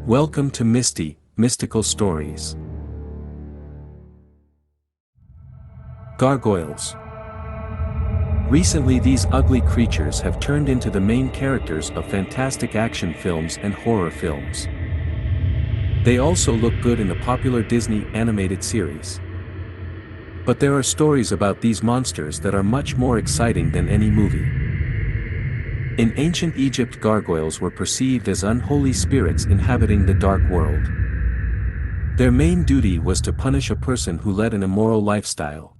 Welcome to Mysti-mystical stories. Gargoyles. Recently, these ugly creatures have turned into the main characters of fantastic action films and horror films. They also look good in the popular Disney animated series. But there are stories about these monsters that are much more exciting than any movie. In ancient Egypt, gargoyles were perceived as unholy spirits inhabiting the dark world. Their main duty was to punish a person who led an immoral lifestyle.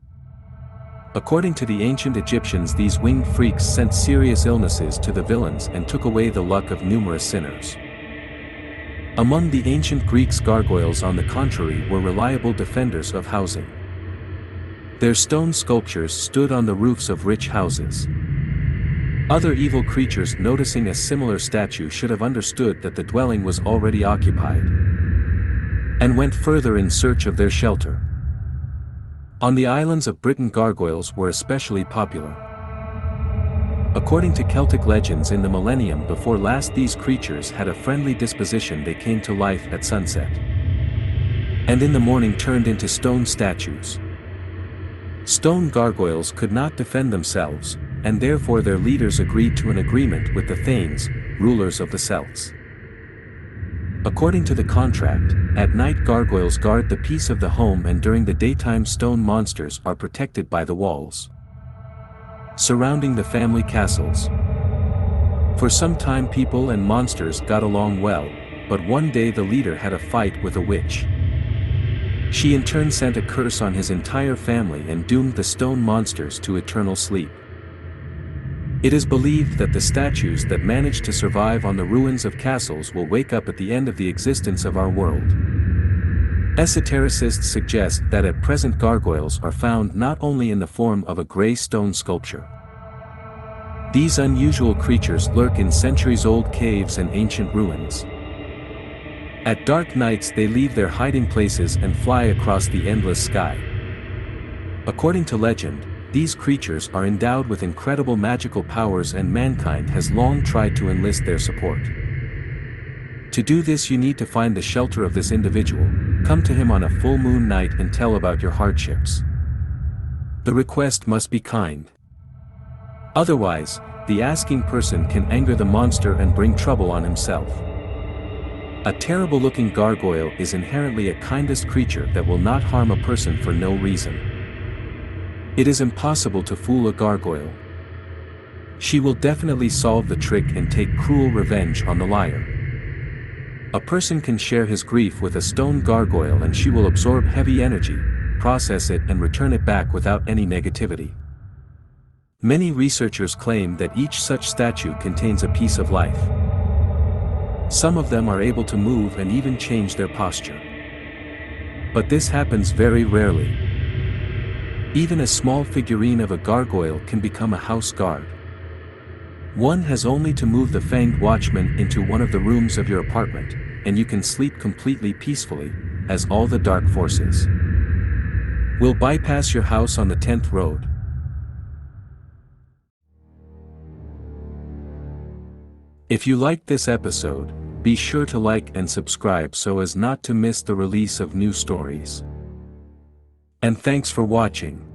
According to the ancient Egyptians, these winged freaks sent serious illnesses to the villains and took away the luck of numerous sinners. Among the ancient Greeks, gargoyles on the contrary were reliable defenders of housing. Their stone sculptures stood on the roofs of rich houses. Other evil creatures, noticing a similar statue, should have understood that the dwelling was already occupied, and went further in search of their shelter. On the islands of Britain, gargoyles were especially popular. According to Celtic legends, in the millennium before last, these creatures had a friendly disposition. They came to life at sunset, and in the morning turned into stone statues. Stone gargoyles could not defend themselves, and therefore their leaders agreed to an agreement with the thanes, rulers of the Celts. According to the contract, at night gargoyles guard the peace of the home, and during the daytime stone monsters are protected by the walls surrounding the family castles. For some time people and monsters got along well, but one day the leader had a fight with a witch. She in turn sent a curse on his entire family and doomed the stone monsters to eternal sleep. It is believed that the statues that manage to survive on the ruins of castles will wake up at the end of the existence of our world. Esotericists suggest that at present gargoyles are found not only in the form of a grey stone sculpture. These unusual creatures lurk in centuries-old caves and ancient ruins. At dark nights they leave their hiding places and fly across the endless sky. According to legend, these creatures are endowed with incredible magical powers, and mankind has long tried to enlist their support. To do this, you need to find the shelter of this individual, come to him on a full moon night and tell about your hardships. The request must be kind. Otherwise, the asking person can anger the monster and bring trouble on himself. A terrible-looking gargoyle is inherently a kindest creature that will not harm a person for no reason. It is impossible to fool a gargoyle. She will definitely solve the trick and take cruel revenge on the liar. A person can share his grief with a stone gargoyle and she will absorb heavy energy, process it and return it back without any negativity. Many researchers claim that each such statue contains a piece of life. Some of them are able to move and even change their posture. But this happens very rarely. Even a small figurine of a gargoyle can become a house guard. One has only to move the fanged watchman into one of the rooms of your apartment, and you can sleep completely peacefully, as all the dark forces will bypass your house on the 10th road. If you liked this episode, be sure to like and subscribe so as not to miss the release of new stories. And thanks for watching.